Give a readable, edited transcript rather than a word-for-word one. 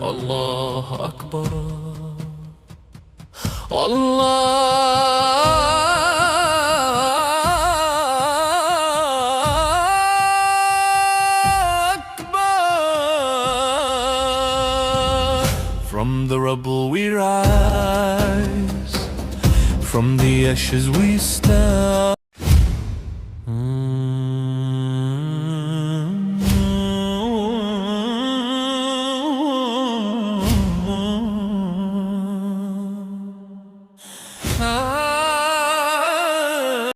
الله أكبر الله أكبر. From the rubble we rise, from the ashes we stand.